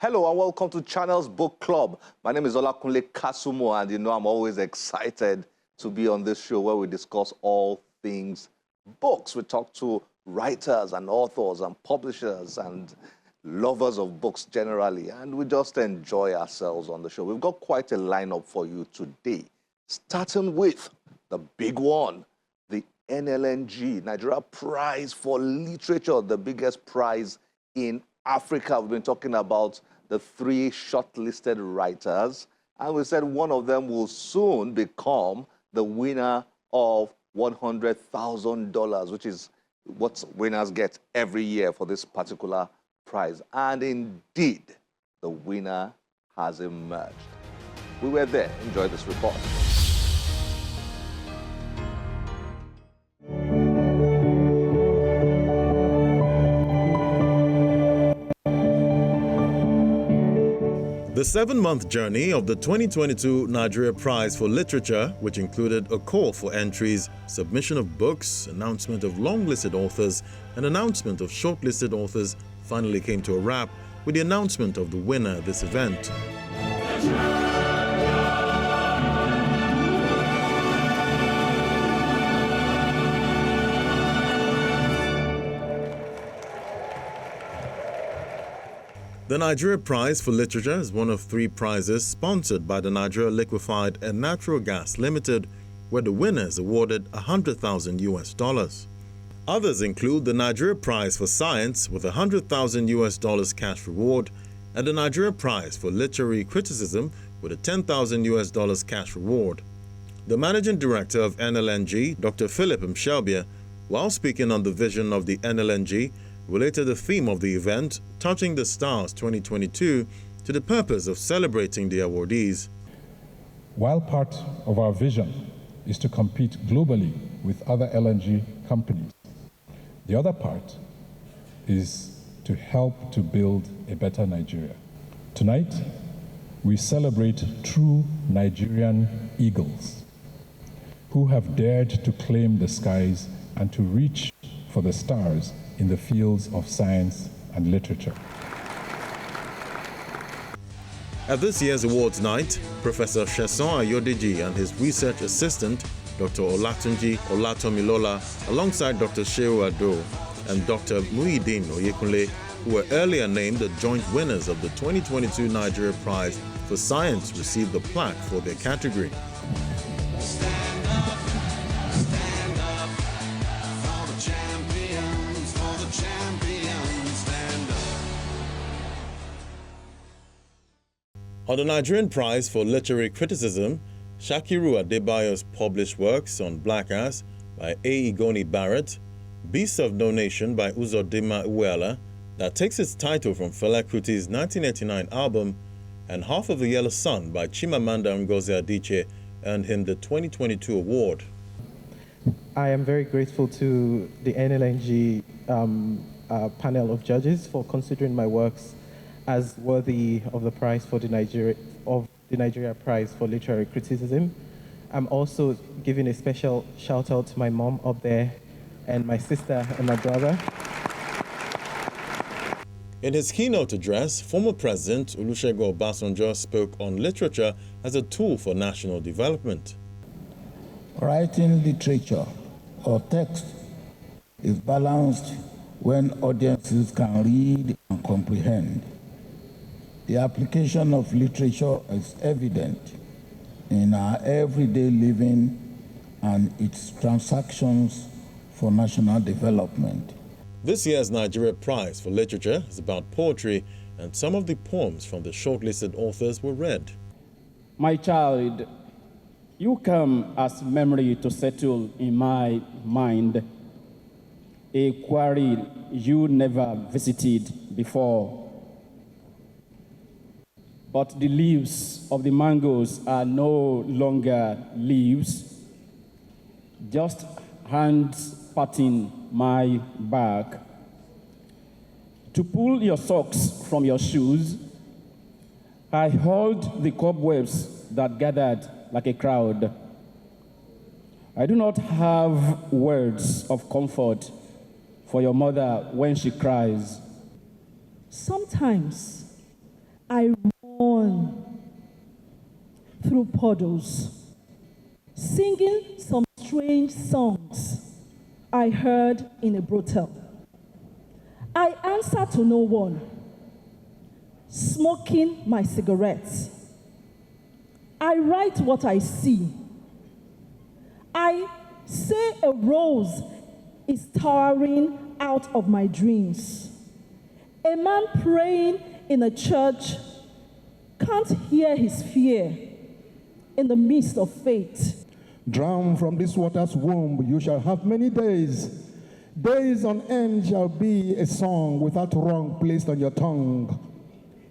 Hello and welcome to Channel's Book Club. My name is Olakunle Kasumo, and you know I'm always excited to be on this show where we discuss all things books. We talk to writers and authors and publishers and lovers of books generally, and we just enjoy ourselves on the show. We've got quite a lineup for you today, starting with the big one, the NLNG, Nigeria Prize for Literature, the biggest prize in Africa. We've been talking about the 3 shortlisted writers, and we said one of them will soon become the winner of $100,000, which is what winners get every year for this particular prize. And indeed, the winner has emerged. We were there. Enjoy this report. The 7-month journey of the 2022 Nigeria Prize for Literature, which included a call for entries, submission of books, announcement of long-listed authors, and announcement of shortlisted authors, finally came to a wrap with the announcement of the winner of this event. The Nigeria Prize for Literature is one of 3 prizes sponsored by the Nigeria Liquefied and Natural Gas Limited, where the winner is awarded $100,000. Others include the Nigeria Prize for Science with $100,000 cash reward, and the Nigeria Prize for Literary Criticism with a $10,000 cash reward. The Managing Director of NLNG, Dr. Philip Mshelbia, while speaking on the vision of the NLNG, related the theme of the event, Touching the Stars 2022, to the purpose of celebrating the awardees. While part of our vision is to compete globally with other LNG companies, the other part is to help to build a better Nigeria. Tonight, we celebrate true Nigerian eagles who have dared to claim the skies and to reach for the stars in the fields of science and literature. At this year's awards night, Professor Sheson Ayodeji and his research assistant, Dr. Olatunji Olatomilola, alongside Dr. Shehu Ado and Dr. Muhyiddin Oyekunle, who were earlier named the joint winners of the 2022 Nigeria Prize for Science, received the plaque for their category. On the Nigerian Prize for Literary Criticism, Shakiru Adebayo's published works on Black Ass by A. Igoni Barrett, Beasts of No Nation by Uzodinma Uwela, that takes its title from Fela Kuti's 1989 album, and Half of the Yellow Sun by Chimamanda Ngozi Adichie earned him the 2022 award. I am very grateful to the NLNG panel of judges for considering my works as worthy of the prize for the Nigeria Prize for Literary Criticism. I'm also giving a special shout out to my mom up there, and my sister and my brother. In his keynote address, former President Olusegun Obasanjo spoke on literature as a tool for national development. Writing literature or text is balanced when audiences can read and comprehend. The application of literature is evident in our everyday living and its transactions for national development. This year's Nigeria Prize for Literature is about poetry, and some of the poems from the shortlisted authors were read. My child, you come as memory to settle in my mind, a quarry you never visited before. But the leaves of the mangoes are no longer leaves, just hands patting my back. To pull your socks from your shoes, I hold the cobwebs that gathered like a crowd. I do not have words of comfort for your mother when she cries. Sometimes I run through puddles, singing some strange songs I heard in a brothel. I answer to no one, smoking my cigarettes. I write what I see. I say a rose is towering out of my dreams. A man praying in a church can't hear his fear in the midst of faith. Drown from this water's womb, you shall have many days. Days on end shall be a song without wrong placed on your tongue.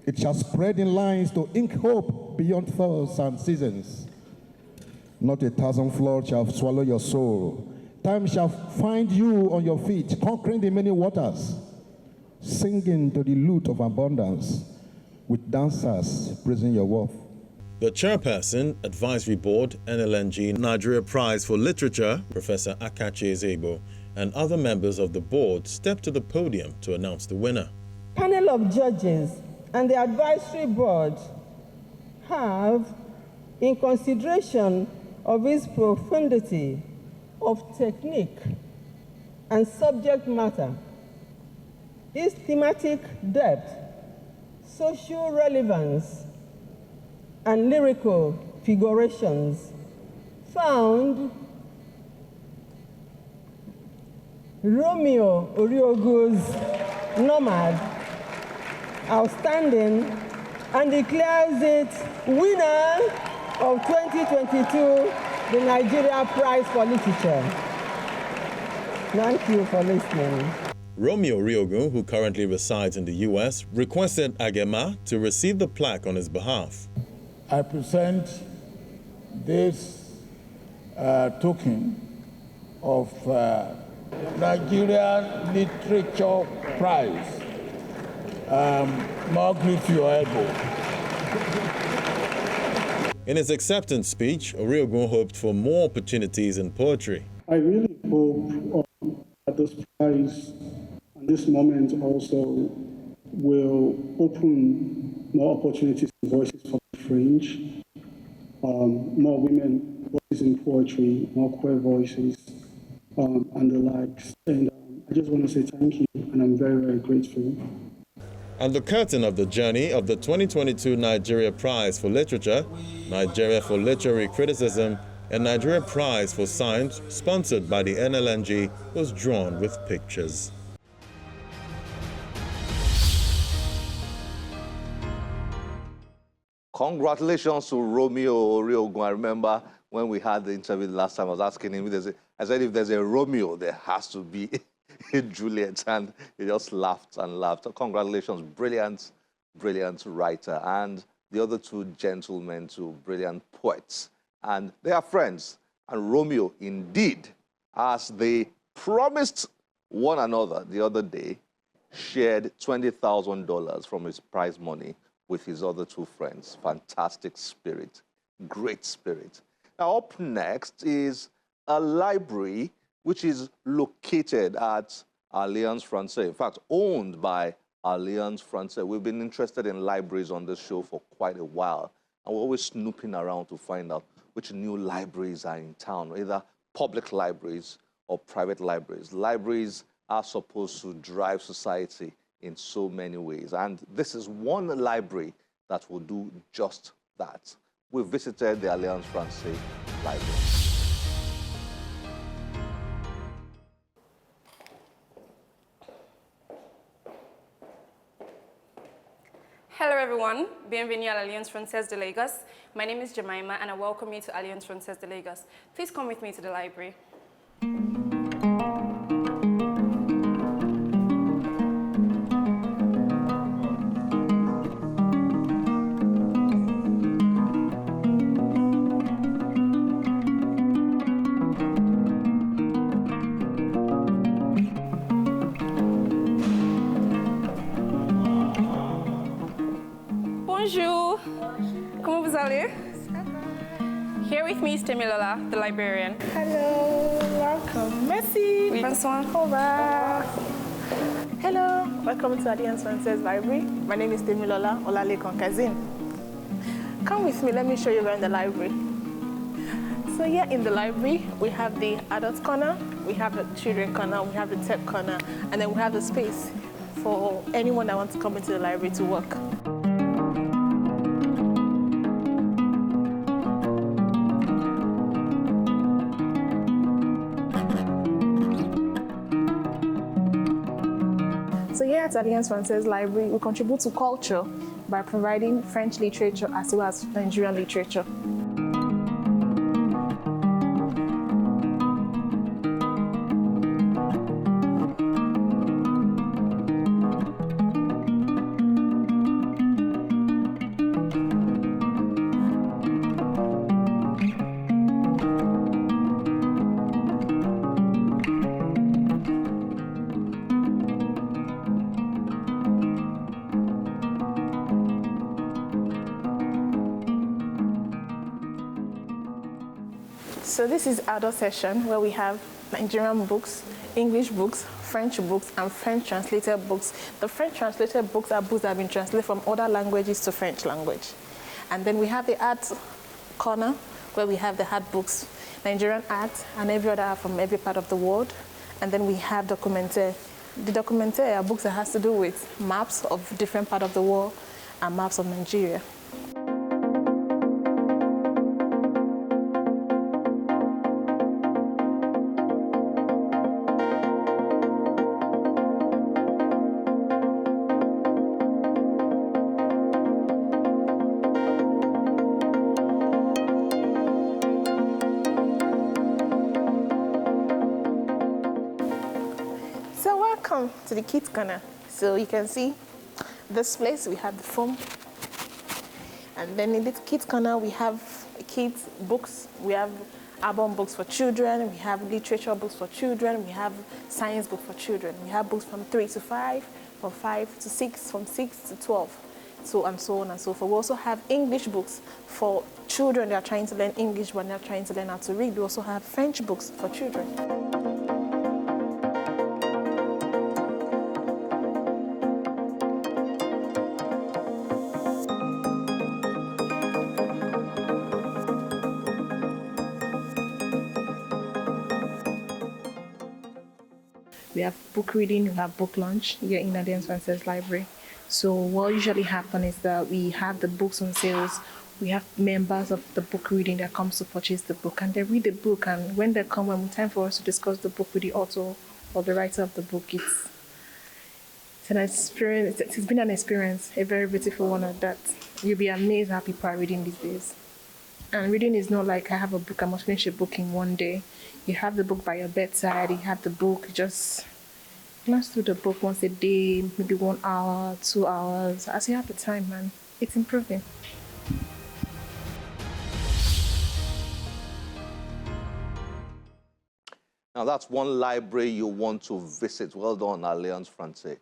It shall spread in lines to ink hope beyond thoughts and seasons. Not 1,000 floods shall swallow your soul. Time shall find you on your feet, conquering the many waters, singing to the lute of abundance, with dancers praising your worth. The chairperson, Advisory Board, NLNG Nigeria Prize for Literature, Professor Akachi Ezebo, and other members of the board stepped to the podium to announce the winner. Panel of judges and the advisory board have, in consideration of its profundity of technique and subject matter, its thematic depth, social relevance, and lyrical figurations, found Romeo Oriogu's Nomad outstanding and declares it winner of 2022, the Nigeria Prize for Literature. Thank you for listening. Romeo Oriogun, who currently resides in the U.S., requested Agema to receive the plaque on his behalf. I present this token of Nigeria Literature Prize. More glue to your elbow. In his acceptance speech, Oriogun hoped for more opportunities in poetry. I really hope that this prize and this moment also will open more opportunities and voices for the fringe, more women voices in poetry, more queer voices, and the likes. And I just want to say thank you, and I'm very, very grateful. And the curtain of the journey of the 2022 Nigeria Prize for Literature, Nigeria for Literary Criticism, and Nigeria Prize for Science, sponsored by the NLNG, was drawn with pictures. Congratulations to Romeo Oriogun. I remember when we had the interview the last time, I was asking him, I said, if there's a Romeo, there has to be a Juliet. And he just laughed and laughed. So congratulations, brilliant, brilliant writer. And the other two gentlemen, too, brilliant poets. And they are friends. And Romeo, indeed, as they promised one another the other day, shared $20,000 from his prize money with his other two friends. Fantastic spirit, great spirit. Now, up next is a library which is located at Alliance Francaise, in fact, owned by Alliance Francaise. We've been interested in libraries on this show for quite a while, and we're always snooping around to find out which new libraries are in town, either public libraries or private libraries. Libraries are supposed to drive society in so many ways. And this is one library that will do just that. We visited the Alliance Francaise Library. Hello everyone, bienvenue à l'Alliance Francaise de Lagos. My name is Jemima and I welcome you to Alliance Francaise de Lagos. Please come with me to the library. Bonjour. Comment vous allez? Here with me is Temilola, the librarian. Hello, welcome. Merci. Oui. Bonsoir. Au revoir. Hello, welcome to Alliance Francaise Library. My name is Temilola Olalekan Kazim. Come with me, let me show you around the library. So here in the library, we have the adult corner, we have the children corner, we have the tech corner, and then we have the space for anyone that wants to come into the library to work. So here at Alliance Francaise Library, we contribute to culture by providing French literature as well as Nigerian literature. So this is adult session where we have Nigerian books, English books, French books, and French translated books. The French translated books are books that have been translated from other languages to French language. And then we have the art corner where we have the art books, Nigerian art and every other art from every part of the world. And then we have documentaire. The documentaire are books that has to do with maps of different parts of the world and maps of Nigeria. Welcome to the kids corner. So you can see this place, we have the foam. And then in this kids corner, we have kids books. We have album books for children. We have literature books for children. We have science books for children. We have books from 3 to 5, from 5 to 6, from 6 to 12, so and so on and so forth. We also have English books for children that are trying to learn English but not trying to learn how to read. We also have French books for children. We have book reading, we have book launch here in Alliance Francaise Library. So what usually happens is that we have the books on sales. We have members of the book reading that comes to purchase the book, and they read the book, and when they come, when it's time for us to discuss the book with the author or the writer of the book, it's an experience. It's been an experience, a very beautiful one at that. You'll be amazed how people are reading these days. And reading is not like I have a book, I must finish a book in one day. You have the book by your bedside, you have the book, you just glance through the book once a day, maybe 1 hour, 2 hours, as you have the time, man. It's improving. Now that's one library you want to visit. Well done, Alliance Francaise.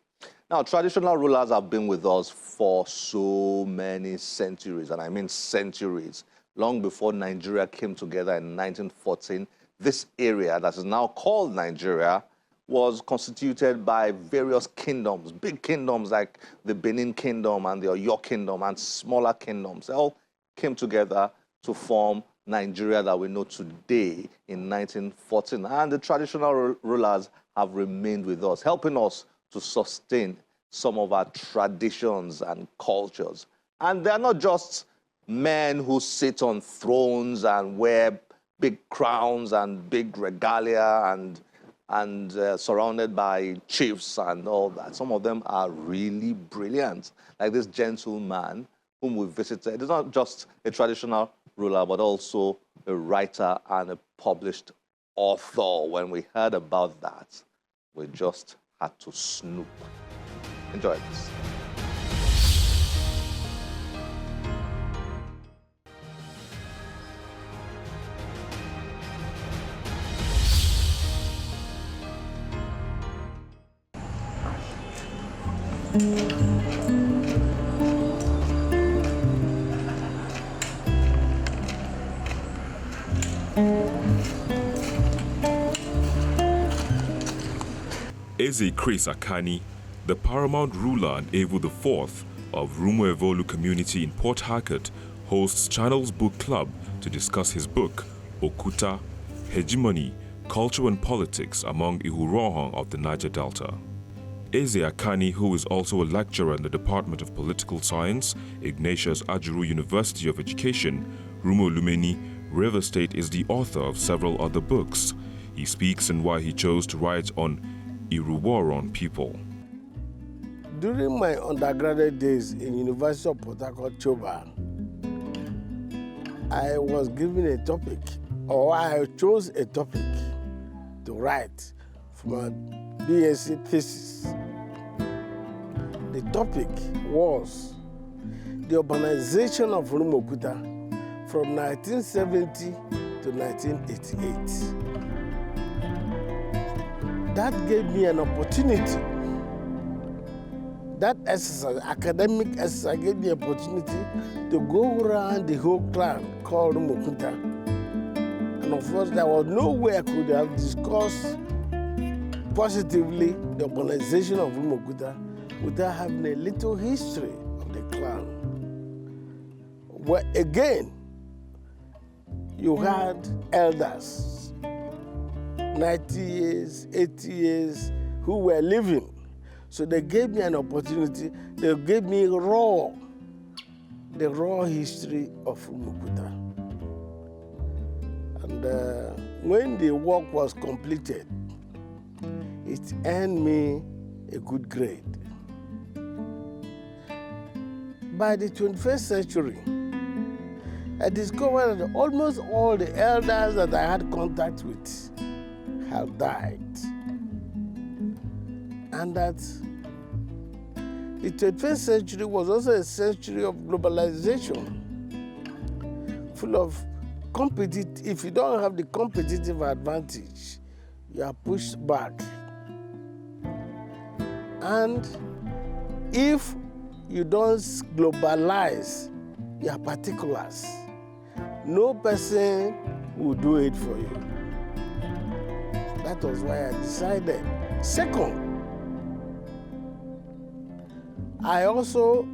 Now, traditional rulers have been with us for so many centuries, and I mean centuries. Long before Nigeria came together in 1914, this area that is now called Nigeria was constituted by various kingdoms, big kingdoms like the Benin Kingdom and the Oyo Kingdom and smaller kingdoms. They all came together to form Nigeria that we know today in 1914. And the traditional rulers have remained with us, helping us to sustain some of our traditions and cultures. And they're not just men who sit on thrones and wear big crowns and big regalia and surrounded by chiefs and all that. Some of them are really brilliant, like this gentleman whom we visited. He's not just a traditional ruler, but also a writer and a published author. When we heard about that, we just had to snoop. Enjoy this. Eze Chris Akani, the paramount ruler and Evo IV of Rumo Evolu community in Port Harcourt, hosts Channels Book Club to discuss his book, Okuta, Hegemony, Culture and Politics Among Ihurohan of the Niger Delta. Eze Akani, who is also a lecturer in the Department of Political Science, Ignatius Ajuru University of Education, Rumo Lumeni, River State, is the author of several other books. He speaks on why he chose to write on Iruworon people. During my undergraduate days in University of Port Harcourt, Choba, I was given a topic, or I chose a topic to write for my BSc thesis. The topic was the urbanization of Rumuokuta from 1970 to 1988. That gave me an opportunity. That exercise, academic exercise, gave me an opportunity to go around the whole clan called Rumuokuta. And of course, there was no way I could have discussed positively the urbanization of Rumuokuta without having a little history of the clan. Where again, you had elders, 90 years, 80 years, who were living. So they gave me an opportunity, they gave me the raw history of Rumuokuta. And when the work was completed, it earned me a good grade. By the 21st century, I discovered that almost all the elders that I had contact with have died. And that the 21st century was also a century of globalization, full of competitive. If you don't have the competitive advantage, you are pushed back. And if you don't globalize your particulars, no person will do it for you. That was why I decided. Second, I also,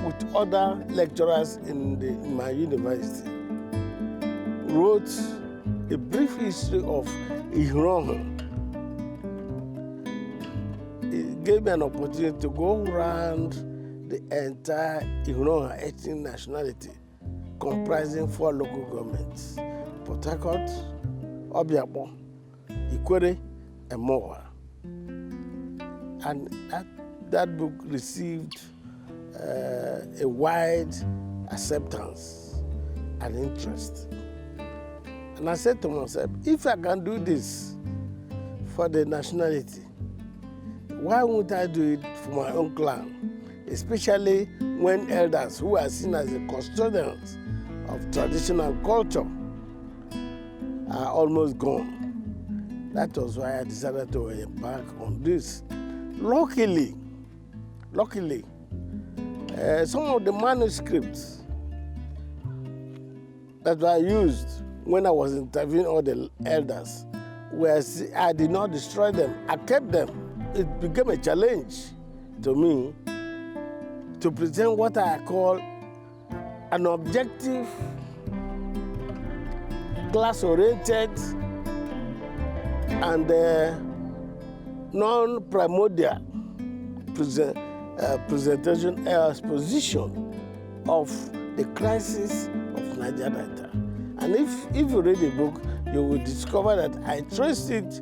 with other lecturers in my university, wrote a brief history of Ihurohan. It gave me an opportunity to go around the entire Ihurohan ethnic nationality, comprising 4 local governments: Port Harcourt, Obiakpor, Ikwere, and Moa. And that book received a wide acceptance and interest. And I said to myself, if I can do this for the nationality, why won't I do it for my own clan? Especially when elders who are seen as the custodians of traditional culture are almost gone. That was why I decided to embark on this. Luckily, some of the manuscripts that were used when I was interviewing all the elders, I did not destroy them. I kept them. It became a challenge to me to present what I call an objective, class-oriented, and non-primordial presentation, exposition of the crisis of Niger Delta. And if you read the book, you will discover that I traced it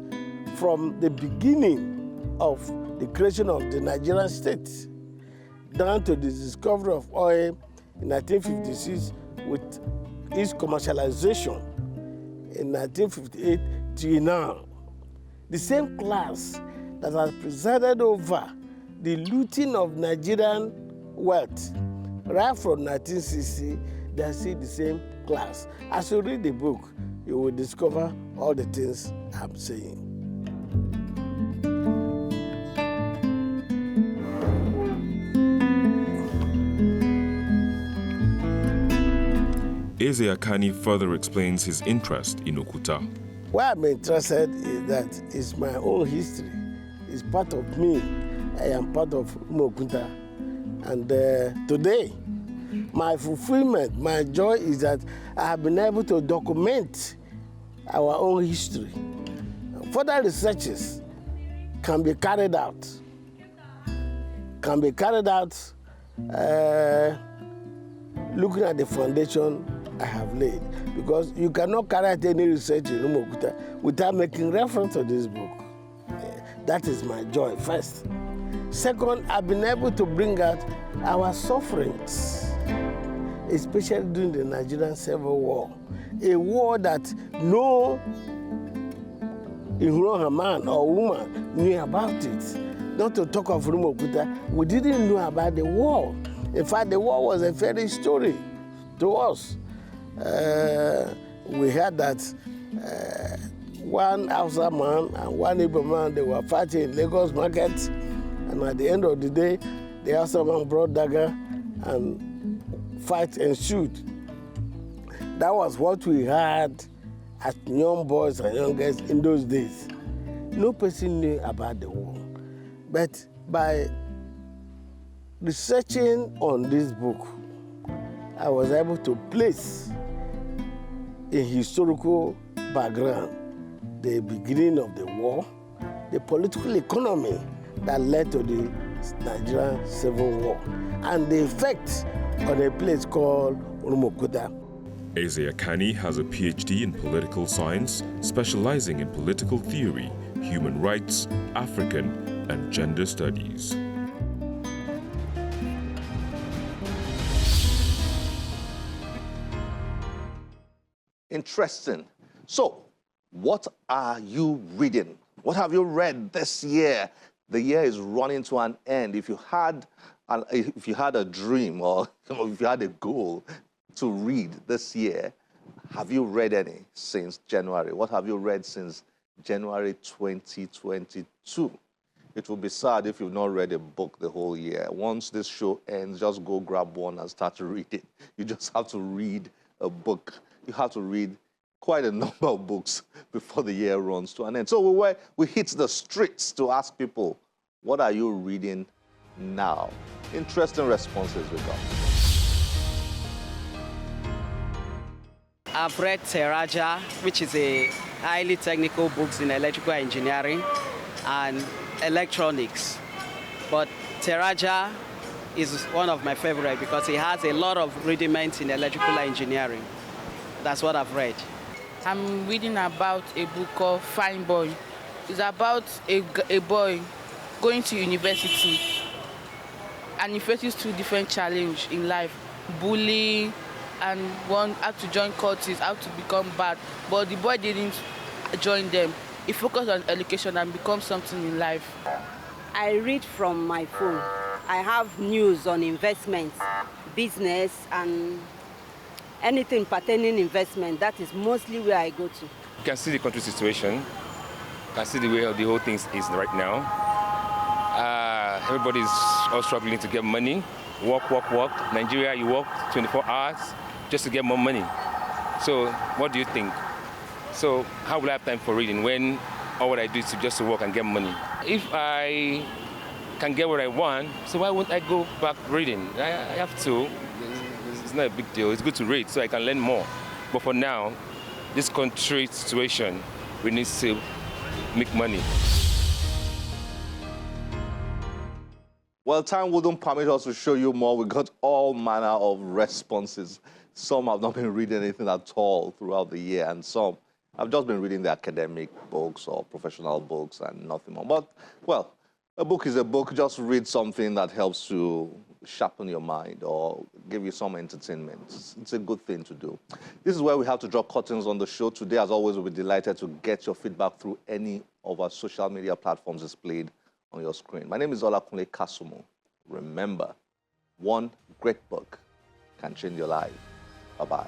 from the beginning of the creation of the Nigerian state down to the discovery of oil in 1956 with its commercialization in 1958 till now. The same class that has presided over the looting of Nigerian wealth right from 1960, they are still the same class. As you read the book, you will discover all the things I'm saying. Eze Akani further explains his interest in Okuta. Why I'm interested is that it's my own history. is part of me. I am part of Okuta. And today, my fulfillment, my joy is that I have been able to document our own history. Further researches can be carried out. Looking at the foundation I have laid. Because you cannot carry out any research in Umuokuta without making reference to this book. That is my joy, first. Second, I've been able to bring out our sufferings, especially during the Nigerian Civil War. A war that no Ihuroha man or woman knew about it. Not to talk of Umuokuta, we didn't know about the war. In fact, the war was a fairy story to us. We heard that one Hausa man and one Igbo man, they were fighting in Lagos market, and at the end of the day, the Hausa man brought dagger and fight ensued. That was what we had as young boys and young girls in those days. No person knew about the war. But by researching on this book, I was able to place a historical background, the beginning of the war, the political economy that led to the Nigerian Civil War, and the effect on a place called Umuokuta. Eze Akani has a PhD in political science, specializing in political theory, human rights, African, and gender studies. Interesting. So, what are you reading? What have you read this year? The year is running to an end. If you had a dream or if you had a goal to read this year, have you read any since January? What have you read since January 2022? It will be sad if you've not read a book the whole year. Once this show ends, just go grab one and start to read it. You just have to read a book. You have to read quite a number of books before the year runs to an end. So we hit the streets to ask people, what are you reading now? Interesting responses we got. I've read Teraja, which is a highly technical books in electrical engineering and electronics. But Teraja is one of my favorite because it has a lot of rudiments in electrical engineering. That's what I've read. I'm reading about a book called Fine Boy. It's about a boy going to university and he faces two different challenges in life: bullying and one how to join cultists, how to become bad. But the boy didn't join them. He focused on education and become something in life. I read from my phone. I have news on investments, business, and anything pertaining investment. That is mostly where I go to. You can see the country situation. You can see the way the whole thing is right now. Everybody's all struggling to get money. Work. Nigeria, you work 24 hours just to get more money. So what do you think? So how will I have time for reading when all what I do is just to work and get money? If I can get what I want, so why won't I go back reading? I have to. It's not a big deal. It's good to read so I can learn more. But for now, this country situation, we need to make money. Well, time wouldn't permit us to show you more. We got all manner of responses. Some have not been reading anything at all throughout the year, and some have just been reading the academic books or professional books and nothing more. But, well, a book is a book. Just read something that helps to sharpen your mind or give you some entertainment. It's a good thing to do. This is where we have to draw curtains on the show. Today, as always, we'll be delighted to get your feedback through any of our social media platforms displayed on your screen. My name is Olakunle Kasumo. Remember, one great book can change your life. Bye-bye.